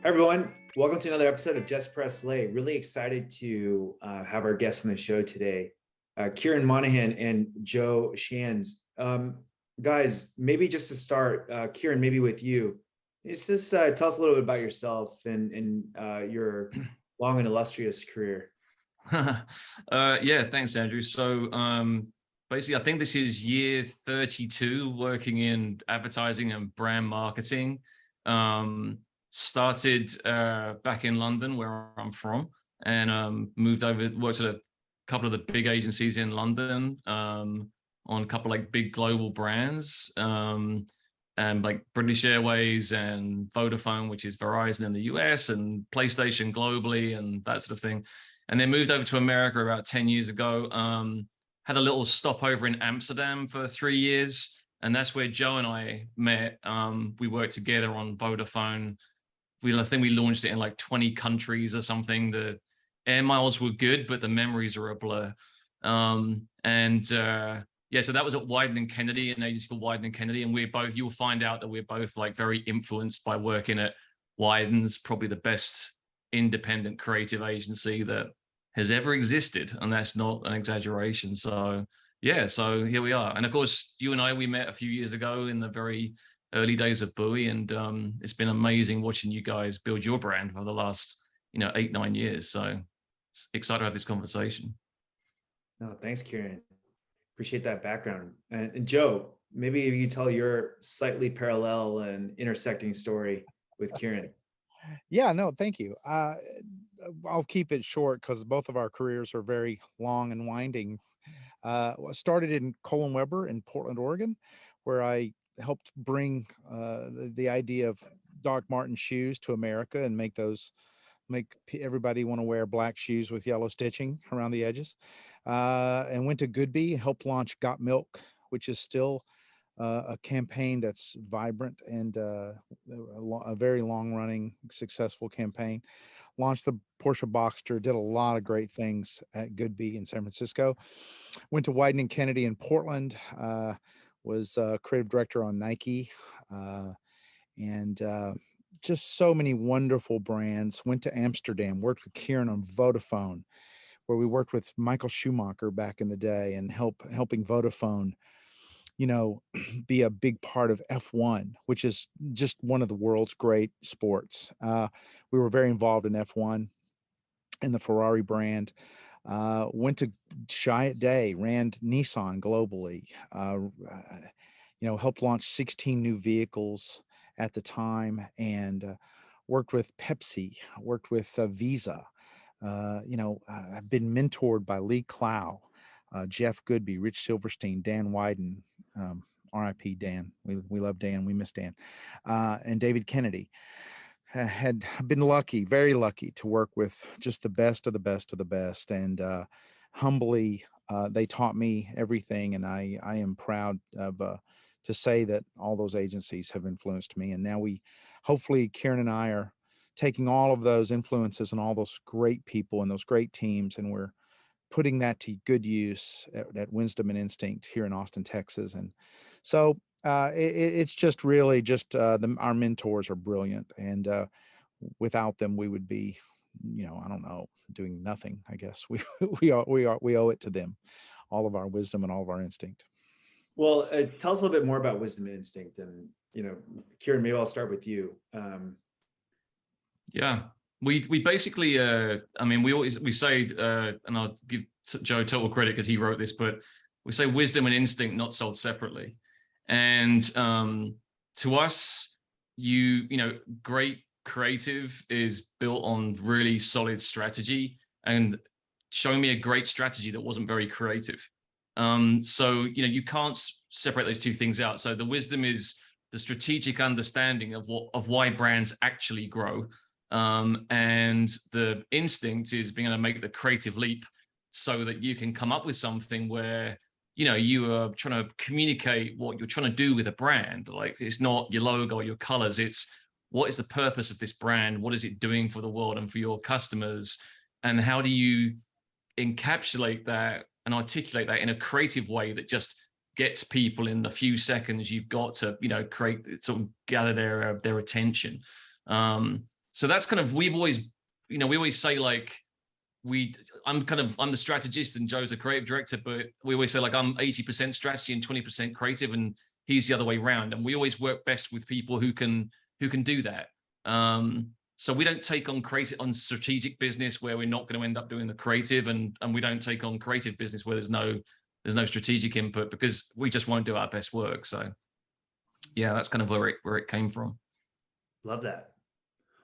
Hi, everyone. Welcome to another episode of Just Press Slay. Really excited to have our guests on the show today, Kieron Monahan and Joe Shands. Guys, maybe just to start, Kieron, maybe with you, just tell us a little bit about yourself and your long and illustrious career. Yeah, thanks, Andrew. Basically, I think this is year 32 working in advertising and brand marketing. Started back in London, where I'm from, and moved over, worked at a couple of the big agencies in London on a couple of like big global brands, and like British Airways and Vodafone, which is Verizon in the US, and PlayStation globally, and that sort of thing. And then moved over to America about 10 years ago. Had a little stopover in Amsterdam for 3 years, and that's where Joe and I met. We worked together on Vodafone. I think we launched it in like 20 countries or something. The air miles were good, but the memories are a blur. Yeah, so that was at Wieden and Kennedy, an agency called Wieden and Kennedy, and you'll find out that we're both like very influenced by working at Wieden's, probably the best independent creative agency that has ever existed, and that's not an exaggeration. So yeah, so here we are. And of course, you and I, we met a few years ago in the very early days of Bowie, and it's been amazing watching you guys build your brand for the last 8-9 years. So excited to have this conversation. No, thanks, Kieron. Appreciate that background. And Joe, maybe you tell your slightly parallel and intersecting story with Kieron. Yeah, no, thank you. I'll keep it short because both of our careers are very long and winding. I started in Colin Weber in Portland, Oregon, where I helped bring the idea of Doc Martens shoes to America and make everybody want to wear black shoes with yellow stitching around the edges. And went to Goodby, helped launch Got Milk, which is still a campaign that's vibrant and a very long-running, successful campaign. Launched the Porsche Boxster, did a lot of great things at Goodby in San Francisco. Went to Wieden and Kennedy in Portland, was creative director on Nike, and just so many wonderful brands. Went to Amsterdam, worked with Kieron on Vodafone, where we worked with Michael Schumacher back in the day and helping Vodafone be a big part of F1, which is just one of the world's great sports. We were very involved in F1 and the Ferrari brand. Went to Chiat Day, ran Nissan globally, helped launch 16 new vehicles at the time, and worked with Pepsi, worked with Visa. I've been mentored by Lee Clow, Jeff Goodby, Rich Silverstein, Dan Wieden, RIP Dan. We love Dan. We miss Dan. And David Kennedy. Had been lucky, very lucky to work with just the best of the best of the best. And humbly, they taught me everything. And I am proud of to say that all those agencies have influenced me. And now hopefully, Kieron and I are taking all of those influences and all those great people and those great teams, and we're putting that to good use at Wisdom and Instinct here in Austin, Texas. And so it's just really just our mentors are brilliant, and without them we would be, I don't know, doing nothing. I guess we owe it to them, all of our wisdom and all of our instinct. Well, tell us a little bit more about Wisdom and Instinct, and Kieron, maybe I'll start with you. Yeah. We basically, we say, and I'll give Joe total credit because he wrote this, but we say wisdom and instinct not sold separately. And to us, great creative is built on really solid strategy, and showing me a great strategy that wasn't very creative. You can't separate those two things out. So the wisdom is the strategic understanding of why brands actually grow. And the instinct is being able to make the creative leap so that you can come up with something where, you are trying to communicate what you're trying to do with a brand. Like, it's not your logo or your colors. It's what is the purpose of this brand? What is it doing for the world and for your customers? And how do you encapsulate that and articulate that in a creative way that just gets people in the few seconds you've got to, create, sort of gather their attention. So that's kind of, we've always, we always say like, I'm the strategist and Joe's a creative director, but we always say like I'm 80% strategy and 20% creative, and he's the other way around. And we always work best with people who can do that. So we don't take on strategic business where we're not going to end up doing the creative, and we don't take on creative business where there's no strategic input, because we just won't do our best work. So yeah, that's kind of where it came from. Love that.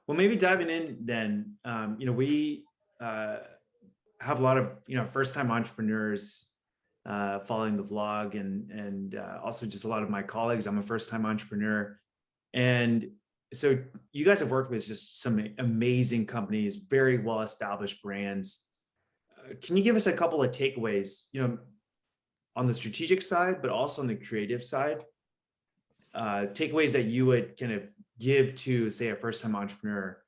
Well, maybe diving in then, we have a lot of, first-time entrepreneurs following the vlog, and also just a lot of my colleagues. I'm a first-time entrepreneur. And so you guys have worked with just some amazing companies, very well-established brands. Can you give us a couple of takeaways, on the strategic side, but also on the creative side? Takeaways that you would kind of give to, say, a first-time entrepreneur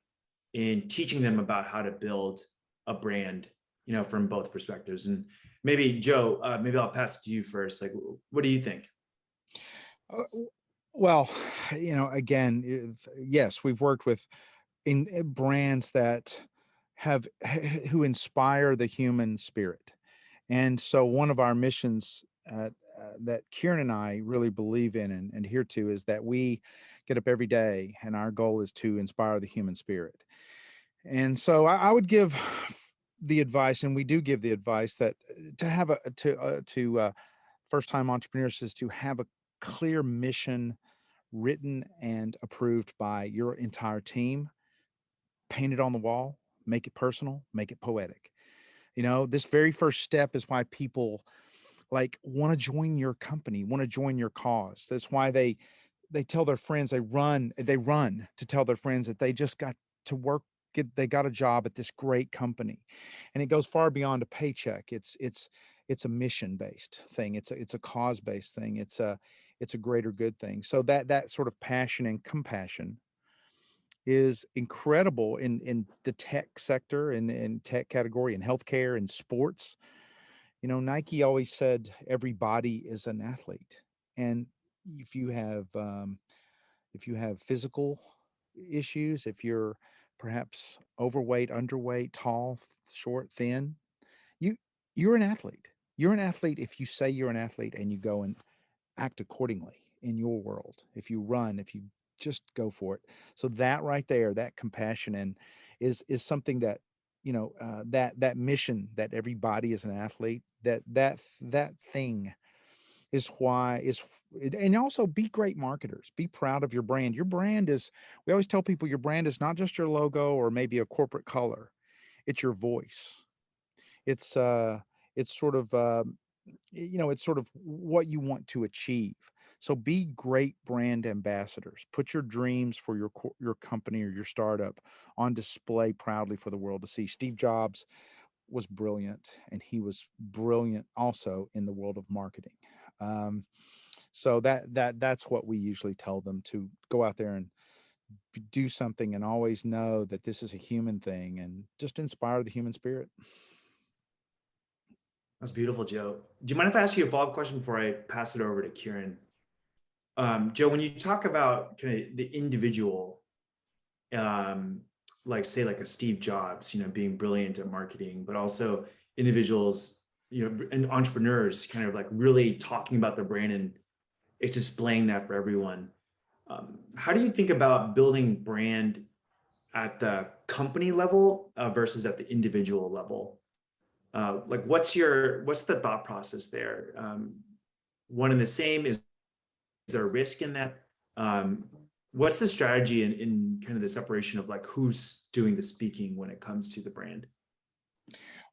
in teaching them about how to build a brand, from both perspectives. And maybe Joe, maybe I'll pass it to you first. Like, what do you think? Well, again, yes, we've worked with brands that who inspire the human spirit. And so one of our missions that Kieran and I really believe in and adhere to is that we get up every day, and our goal is to inspire the human spirit. And so I would give the advice, and we do give the advice, that to have first-time entrepreneurs is to have a clear mission written and approved by your entire team, paint it on the wall, make it personal, make it poetic. This very first step is why people like want to join your company, want to join your cause. That's why they tell their friends, they run to tell their friends that they just got to work, they got a job at this great company. And it goes far beyond a paycheck. It's a mission based thing. It's a cause based thing. It's a greater good thing. So that sort of passion and compassion is incredible in the tech sector, in tech category, in healthcare, and sports. Nike always said everybody is an athlete. And if you have physical issues, if you're perhaps overweight, underweight, tall, short, thin, you you're an athlete. You're an athlete if you say you're an athlete and you go and act accordingly in your world. If you run, if you just go for it. So that right there, that compassion, and is something that, that mission, that everybody is an athlete, that thing is why is and also be great marketers. Be proud of your brand. Your brand is, we always tell people, your brand is not just your logo or maybe a corporate color. It's your voice. It's it's sort of it's sort of what you want to achieve. So be great brand ambassadors. Put your dreams for your company or your startup on display proudly for the world to see. Steve Jobs was brilliant, and he was brilliant also in the world of marketing. So that's what we usually tell them, to go out there and do something, and always know that this is a human thing, and just inspire the human spirit. That's beautiful, Joe. Do you mind if I ask you a follow-up question before I pass it over to Kieran? Joe, when you talk about kind of the individual, like say like a Steve Jobs, being brilliant at marketing, but also individuals, and entrepreneurs kind of like really talking about their brand and it's displaying that for everyone. How do you think about building brand at the company level versus at the individual level? Like what's the thought process there? One and the same? Is there a risk in that? What's the strategy in kind of the separation of like who's doing the speaking when it comes to the brand?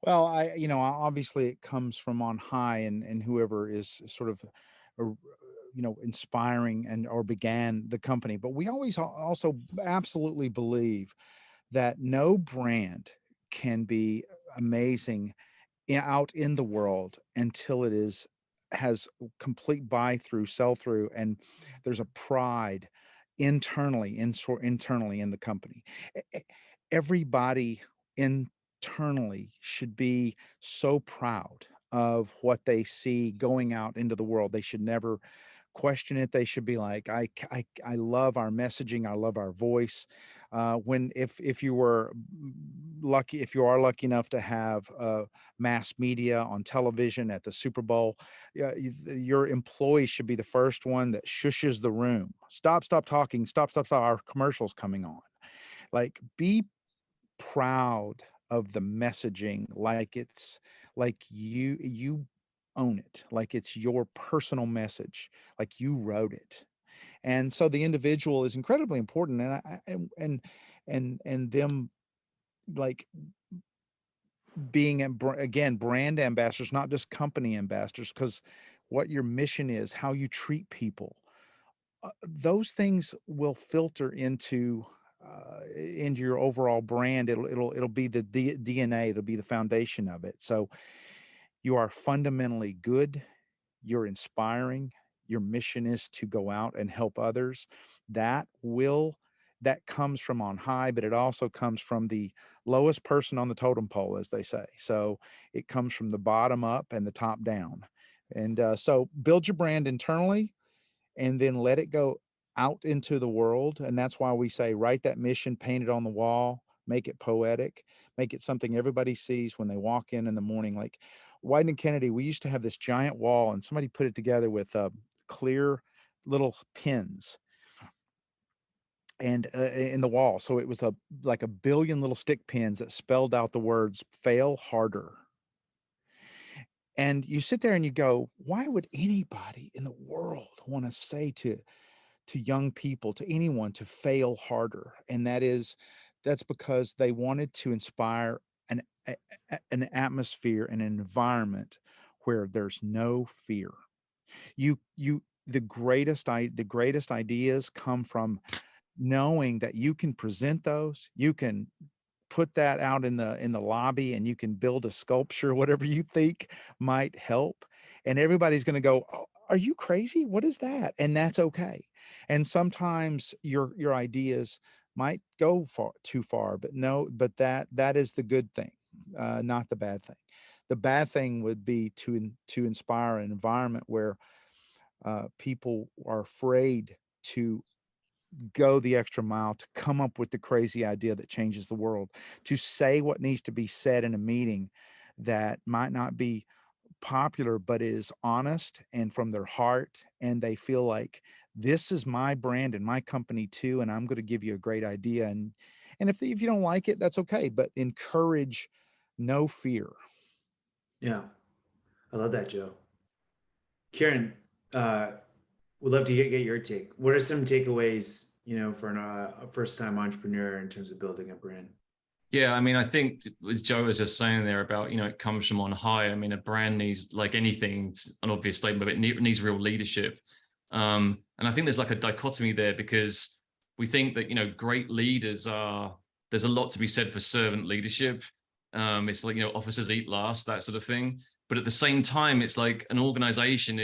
Well, obviously it comes from on high, and whoever is sort of, uh, inspiring and or began the company. But we always also absolutely believe that no brand can be amazing out in the world until it has complete buy through, sell through, and there's a pride internally in the company. Everybody internally should be so proud of what they see going out into the world. They should never question it, they should be like, I love our messaging, I love our voice. When if you were lucky, if you are lucky enough to have mass media on television at the Super Bowl, your employees should be the first one that shushes the room. Stop talking. Stop. Our commercial's coming on. Like, be proud of the messaging, like it's like you own it, like it's your personal message, like you wrote it. And so the individual is incredibly important, and and them, like, being again brand ambassadors, not just company ambassadors, because what your mission is, how you treat people, those things will filter into your overall brand. It'll be the DNA. It'll be the foundation of it. So you are fundamentally good. You're inspiring. Your mission is to go out and help others. That will that comes from on high, but it also comes from the lowest person on the totem pole, as they say. So it comes from the bottom up and the top down. And so build your brand internally, and then let it go out into the world. And that's why we say, write that mission, paint it on the wall, make it poetic, make it something everybody sees when they walk in the morning. Like Wyden and Kennedy, we used to have this giant wall, and somebody put it together with clear little pins and in the wall. So it was like a billion little stick pins that spelled out the words "fail harder." And you sit there and you go, why would anybody in the world want to say to young people, to anyone, to fail harder? And that's because they wanted to inspire an atmosphere and an environment where there's no fear. The greatest ideas come from knowing that you can present those, you can put that out in the lobby, and you can build a sculpture, whatever you think might help, and everybody's going to go, "Oh, are you crazy? What is that?" And that's okay. And sometimes your ideas might go too far, but no, but that is the good thing, not the bad thing. The bad thing would be to inspire an environment where people are afraid to go the extra mile, to come up with the crazy idea that changes the world, to say what needs to be said in a meeting that might not be popular, but is honest and from their heart. And they feel like, this is my brand and my company too, and I'm going to give you a great idea. And if you don't like it, that's okay, but encourage no fear. Yeah, I love that, Joe. Kieron, would love to get your take. What are some takeaways, for a first-time entrepreneur in terms of building a brand? Yeah, I mean, I think as Joe was just saying there about, it comes from on high. I mean, a brand needs, like anything, it's an obvious statement, but it needs real leadership. And I think there's like a dichotomy there, because we think that, great leaders there's a lot to be said for servant leadership. It's like, officers eat last, that sort of thing. But at the same time, it's like an organization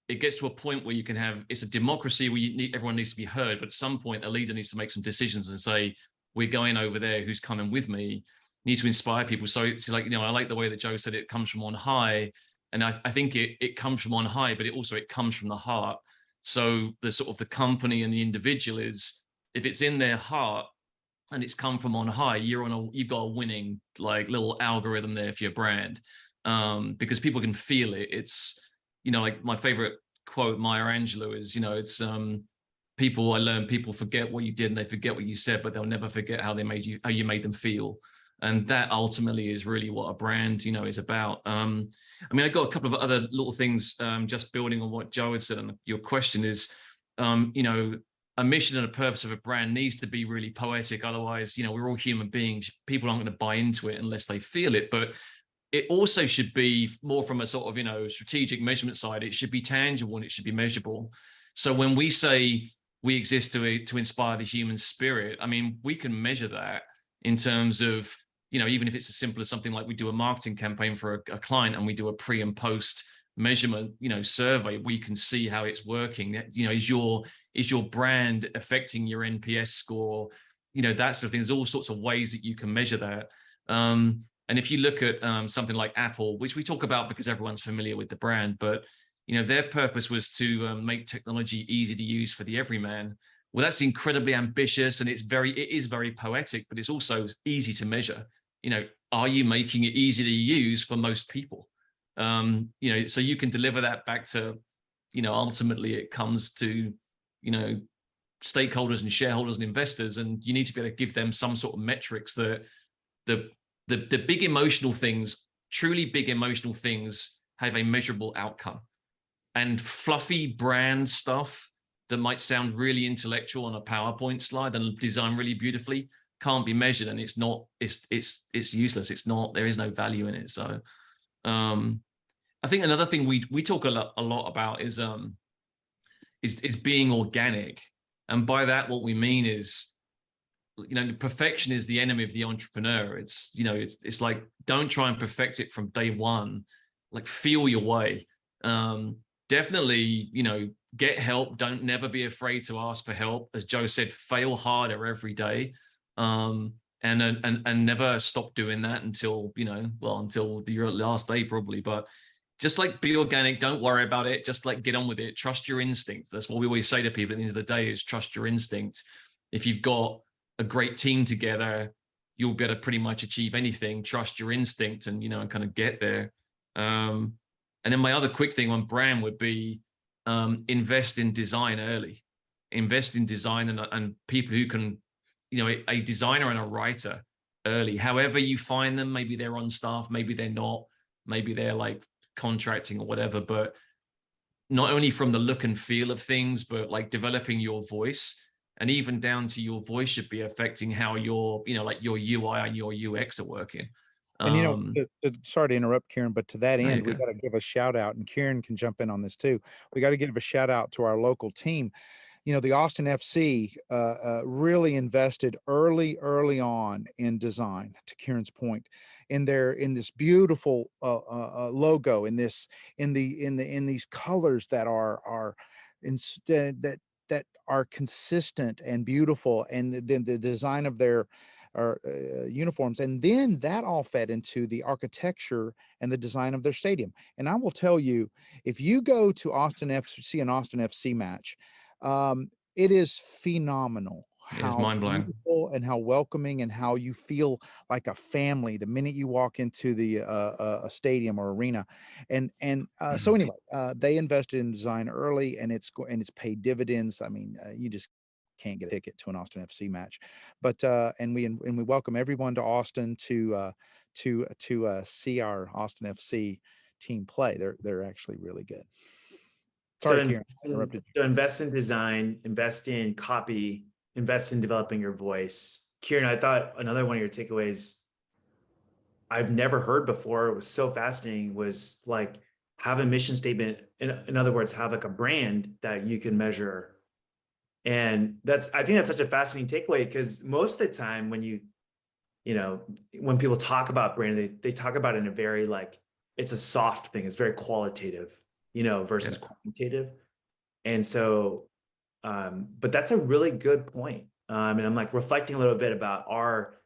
it gets to a point where you can have, it's a democracy where everyone needs to be heard. But at some point, a leader needs to make some decisions and say, we're going over there, who's coming with me? Need to inspire people. So it's like, I like the way that Joe said it comes from on high. And I think it comes from on high, but it comes from the heart. So the sort of the company and the individual is, if it's in their heart and it's come from on high, you've got a winning like little algorithm there for your brand. Because people can feel it. It's, like my favorite quote, Maya Angelou, is, it's I learned people forget what you did and they forget what you said, but they'll never forget how you made them feel. And that ultimately is really what a brand, is about. I mean, I got a couple of other little things, just building on what Joe had said. And your question is, a mission and a purpose of a brand needs to be really poetic. Otherwise, we're all human beings. People aren't going to buy into it unless they feel it. But it also should be more from a sort of, strategic measurement side. It should be tangible and it should be measurable. So when we say we exist to inspire the human spirit, I mean, we can measure that in terms of, even if it's as simple as something like we do a marketing campaign for a client and we do a pre and post measurement, survey, we can see how it's working. Is your brand affecting your NPS score? That sort of thing. There's all sorts of ways that you can measure that. And if you look at something like Apple, which we talk about because everyone's familiar with the brand, but You know, their purpose was to make technology easy to use for the everyman. Well, that's incredibly ambitious, and it is very poetic, but it's also easy to measure. You know, are you making it easy to use for most people? You know, so you can deliver that back to, you know, ultimately it comes to, you know, stakeholders and shareholders and investors, and you need to be able to give them some sort of metrics that the big emotional things, truly big emotional things, have a measurable outcome. And fluffy brand stuff that might sound really intellectual on a PowerPoint slide and designed really beautifully can't be measured, and it's not, it's useless. It's not, there is no value in it. So I think another thing we talk a lot about is being organic. And by that, what we mean is, you know, perfection is the enemy of the entrepreneur. It's, you know, it's like, don't try and perfect it from day one. Like, feel your way. Definitely, you know, get help. Don't never be afraid to ask for help. As Joe said, fail harder every day. And never stop doing that until, you know, well, until your last day probably. But just like, be organic, don't worry about it. Just like, get on with it. Trust your instinct. That's what we always say to people at the end of the day, is trust your instinct. If you've got a great team together, you'll be able to pretty much achieve anything. Trust your instinct, and, you know, and kind of get there. And then my other quick thing on brand would be invest in design early. Invest in design and people who can, you know, a designer and a writer early. However you find them, maybe they're on staff, maybe they're not, maybe they're like contracting or whatever, but not only from the look and feel of things, but like developing your voice, and even down to your voice should be affecting how your, you know, like your UI and your UX are working. And, you know, sorry to interrupt, Kieron, but to that end, we got to give a shout out, and Kieron can jump in on this too. We got to give a shout out to our local team. You know, the Austin FC really invested early on in design, to Kieron's point, in this beautiful logo, in these colors that are instead that are consistent and beautiful, and then the design of their uniforms, and then that all fed into the architecture and the design of their stadium. And I will tell you, if you go to Austin FC, an Austin FC match, it is phenomenal how beautiful and how welcoming and how you feel like a family the minute you walk into the a stadium or arena. And so anyway, they invested in design early, and it's paid dividends. I mean, you just can't get a ticket to an Austin FC match, but and we welcome everyone to Austin to see our Austin FC team play. They're actually really good. Sorry, Kieron, so invest in design, invest in copy, invest in developing your voice. Kieron, I thought another one of your takeaways I've never heard before, it was so fascinating, was like, have a mission statement. In other words, have like a brand that you can measure. And I think that's such a fascinating takeaway, because most of the time when when people talk about brand, they talk about it in a very, like, it's a soft thing. It's very qualitative, versus quantitative. And so, but that's a really good point. And I'm like reflecting a little bit about our,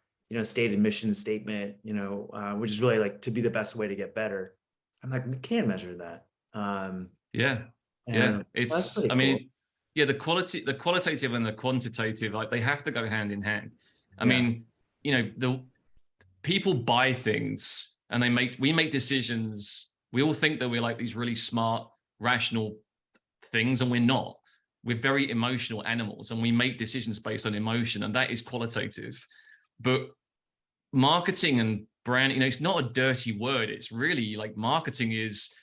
stated mission statement, which is really like to be the best way to get better. I'm like, we can measure that. It's, I mean, the qualitative and the quantitative, like, they have to go hand in hand. I mean, the people buy things and we make decisions. We all think that we're like these really smart, rational things, and we're not. We're very emotional animals, and we make decisions based on emotion, and that is qualitative. But marketing and brand, it's not a dirty word. It's really like, marketing is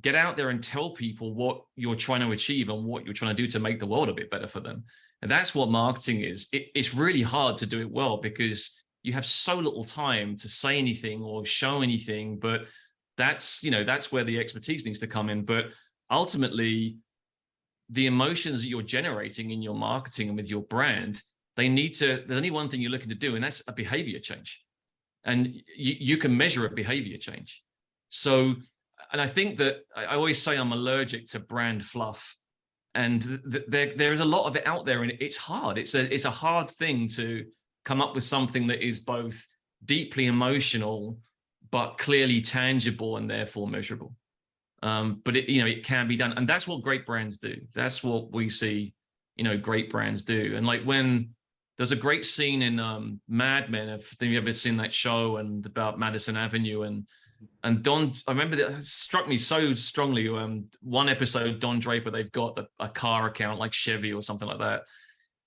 get out there and tell people what you're trying to achieve and what you're trying to do to make the world a bit better for them. And that's what marketing is. It's really hard to do it well, because you have so little time to say anything or show anything. But that's where the expertise needs to come in. But ultimately, the emotions that you're generating in your marketing and with your brand, there's only one thing you're looking to do, and that's a behavior change. And you can measure a behavior change. So, and I think that I always say I'm allergic to brand fluff, and there is a lot of it out there, and it's hard. It's a hard thing to come up with something that is both deeply emotional but clearly tangible and therefore measurable. But it can be done, and that's what great brands do. That's what we see, great brands do. And like when there's a great scene in Mad Men. If you ever seen that show and about Madison Avenue and Don, I remember that struck me so strongly. One episode, Don Draper, they've got a car account like Chevy or something like that,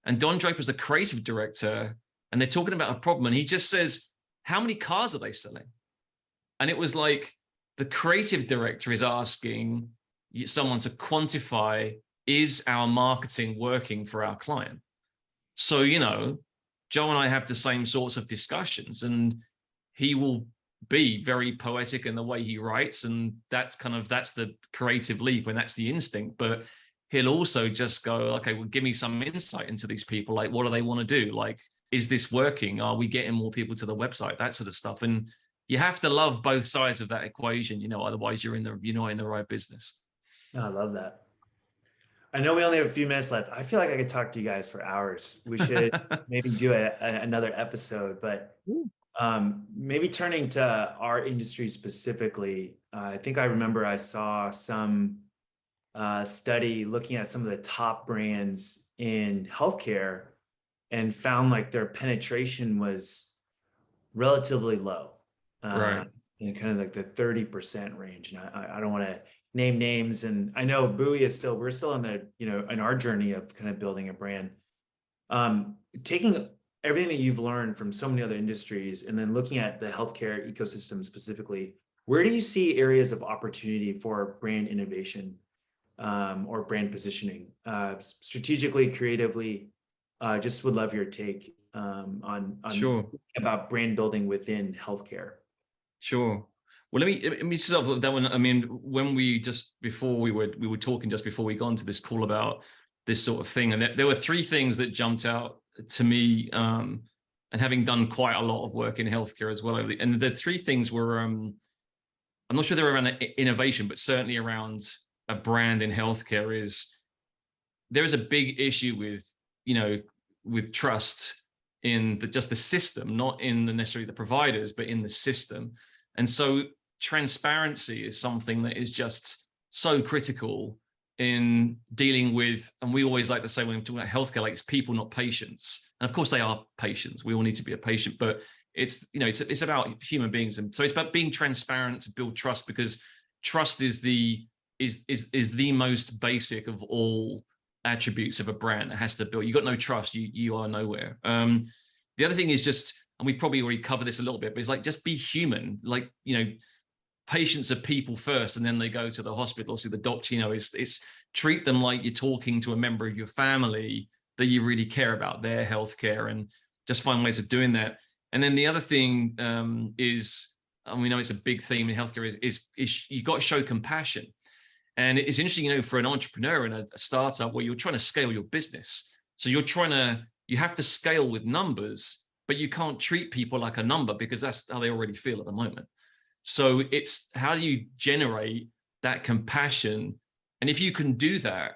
and Don Draper's the creative director, and they're talking about a problem, and he just says, "How many cars are they selling?" And it was like the creative director is asking someone to quantify, is our marketing working for our client? So, Joe and I have the same sorts of discussions, and he will be very poetic in the way he writes. And that's the creative leap, and that's the instinct. But he'll also just go, okay, well, give me some insight into these people. Like, what do they want to do? Like, is this working? Are we getting more people to the website? That sort of stuff. And you have to love both sides of that equation, otherwise you're not in the right business. Oh, I love that. I know we only have a few minutes left. I feel like I could talk to you guys for hours. We should maybe do another episode, but maybe turning to our industry specifically. I think I remember I saw some study looking at some of the top brands in healthcare and found like their penetration was relatively low, Right. in kind of like the 30% range. And I don't want to name names, and I know Bowie we're still in the, in our journey of kind of building a brand. Taking everything that you've learned from so many other industries and then looking at the healthcare ecosystem specifically, where do you see areas of opportunity for brand innovation, or brand positioning, strategically, creatively? Just would love your take on Sure. about brand building within healthcare. Sure. Well, let me start with that one. I mean, when we were talking just before we got into this call about this sort of thing, and there were three things that jumped out to me. And having done quite a lot of work in healthcare as well, and the three things were, I'm not sure they're around innovation, but certainly around a brand in healthcare there is a big issue with trust in just the system, not in necessarily the providers, but in the system. And so transparency is something that is just so critical in dealing with, and we always like to say when we're talking about healthcare, like it's people, not patients. And of course they are patients. We all need to be a patient, but it's about human beings. And so it's about being transparent to build trust, because trust is the most basic of all attributes of a brand that has to build. You got no trust, you are nowhere. The other thing is just, and we've probably already covered this a little bit, but it's like, just be human. Like, patients are people first, and then they go to the hospital. So the doctor, it's treat them like you're talking to a member of your family that you really care about their healthcare, and just find ways of doing that. And then the other thing is, and we know it's a big theme in healthcare, is you've got to show compassion. And it's interesting, for an entrepreneur in a startup where you're trying to scale your business. So you have to scale with numbers, but you can't treat people like a number, because that's how they already feel at the moment. So it's how do you generate that compassion? And if you can do that,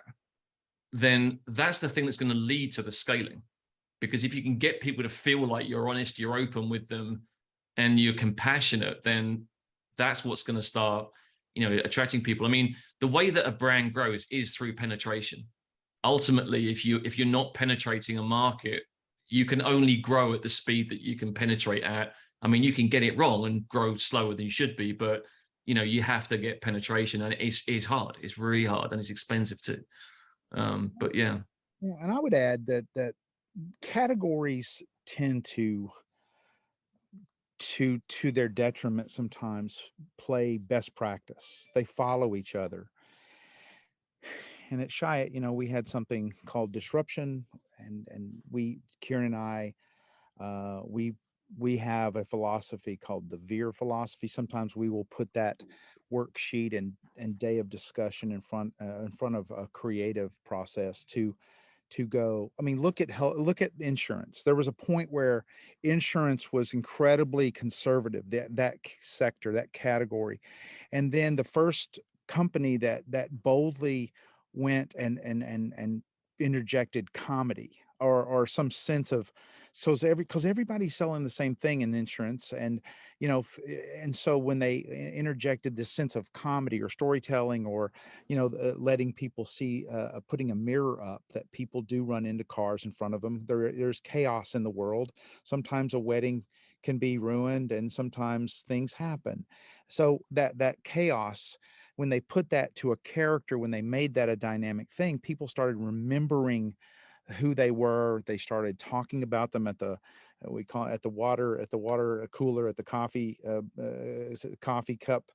then that's the thing that's going to lead to the scaling. Because if you can get people to feel like you're honest, you're open with them, and you're compassionate, then that's what's going to start, attracting people. I mean, the way that a brand grows is through penetration. Ultimately, if you're not penetrating a market, you can only grow at the speed that you can penetrate at. I mean, you can get it wrong and grow slower than you should be, but you have to get penetration, and it's hard. It's really hard, and it's expensive too. But yeah. Yeah, and I would add that categories tend to their detriment sometimes play best practice. They follow each other. And at Chiat, we had something called disruption, and Kieron and I, we have a philosophy called the VEER philosophy. Sometimes we will put that worksheet and day of discussion in front of a creative process to go. I mean, look at insurance. There was a point where insurance was incredibly conservative, that sector, that category. And then the first company that boldly went and interjected comedy or some sense of, so is because everybody's selling the same thing in insurance. And and so when they interjected this sense of comedy or storytelling, or letting people see, putting a mirror up, that people do run into cars in front of them. There's chaos in the world. Sometimes a wedding can be ruined, and sometimes things happen. So that chaos, when they put that to a character, when they made that a dynamic thing, people started remembering who they were. They started talking about them at the, we call it, at the water cooler, at the coffee, is it coffee cup,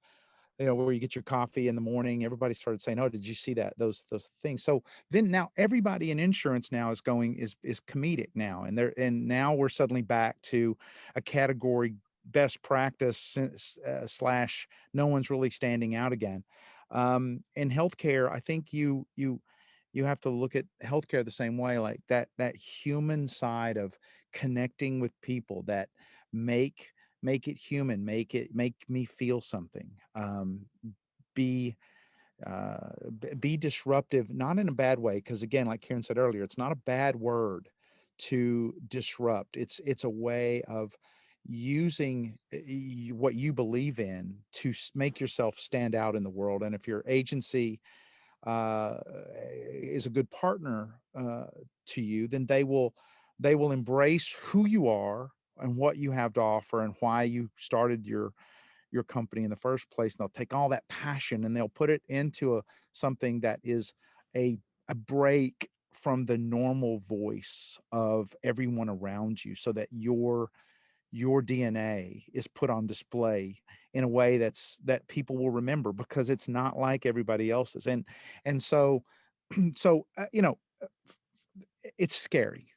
where you get your coffee in the morning. Everybody started saying, "Oh, did you see that? Those things." So then now everybody in insurance now is comedic now, and now we're suddenly back to a category best practice, slash no one's really standing out again. In healthcare, I think you have to look at healthcare the same way, like that human side of connecting with people, that make make it human, make me feel something. Be be disruptive, not in a bad way, because again, like Kieron said earlier, it's not a bad word to disrupt. It's a way of using what you believe in to make yourself stand out in the world. And if your agency uh, is a good partner to you, then they will embrace who you are and what you have to offer and why you started your company in the first place. And they'll take all that passion and they'll put it into something that is a break from the normal voice of everyone around you, so that your DNA is put on display in a way that people will remember, because it's not like everybody else's. And so so it's scary.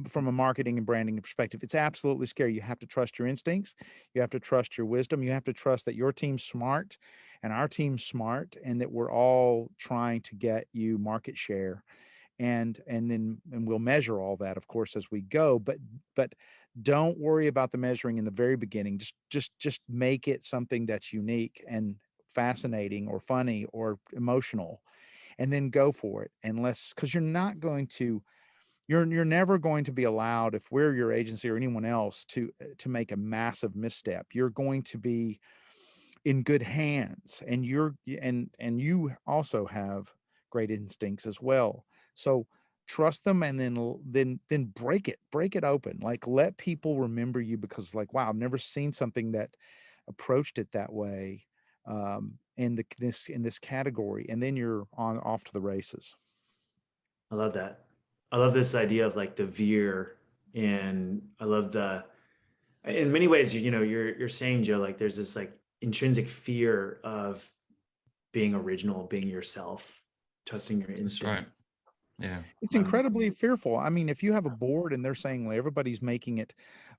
From a marketing and branding perspective, it's absolutely scary. You have to trust your instincts. You have to trust your wisdom. You have to trust that your team's smart and our team's smart, and that we're all trying to get you market share. And we'll measure all that, of course, as we go. But don't worry about the measuring in the very beginning. Just make it something that's unique and fascinating or funny or emotional, and then go for it. Because you're never going to be allowed, if we're your agency or anyone else, to make a massive misstep. You're going to be in good hands, and you also have great instincts as well. So trust them, and then break it open. Like, let people remember you, because like, wow, I've never seen something that approached it that way, in this category. And then you're off to the races. I love that. I love this idea of like the veer, and I love in many ways, you're saying, Joe, like there's this like intrinsic fear of being original, being yourself, trusting your That's instinct. right. Yeah. It's incredibly fearful. I mean, if you have a board and they're saying, well, everybody's making it,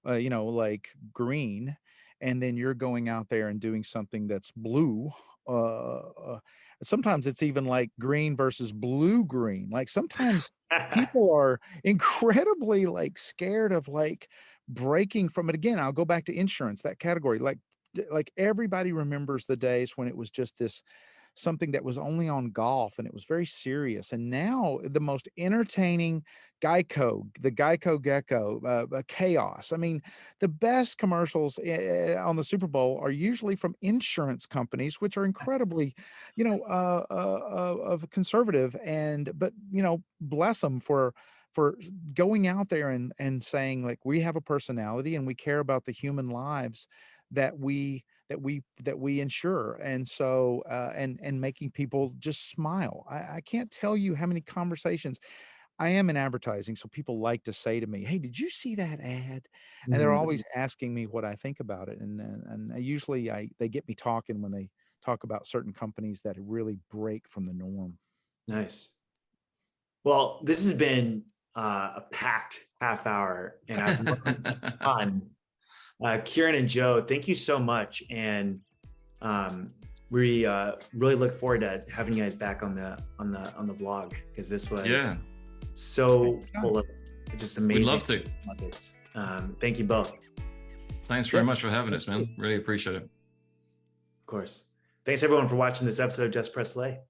like green, and then you're going out there and doing something that's blue. Uh, uh, Sometimes it's even like green versus blue green. Like sometimes people are incredibly like scared of like breaking from it. Again, I'll go back to insurance, that category. Like everybody remembers the days when it was just this something that was only on golf, and it was very serious. And now the most entertaining the Geico Gecko, chaos. I mean, the best commercials on the Super Bowl are usually from insurance companies, which are incredibly, of conservative, but bless them for going out there and saying, like, we have a personality and we care about the human lives that we insure. And so and making people just smile. I can't tell you how many conversations. I am in advertising, so people like to say to me, "Hey, did you see that ad?" And they're Mhm. always asking me what I think about it. And they get me talking when they talk about certain companies that really break from the norm. Nice. Well, this has been a packed half hour, and I've learned a ton. Kieron and Joe, thank you so much, and we really look forward to having you guys back on the vlog, because this was Yeah. so full of just amazing We'd love to. nuggets. Thank you both. Thanks very Yep. much for having us, man. Really appreciate it. Of course. Thanks everyone for watching this episode of Just Press Play.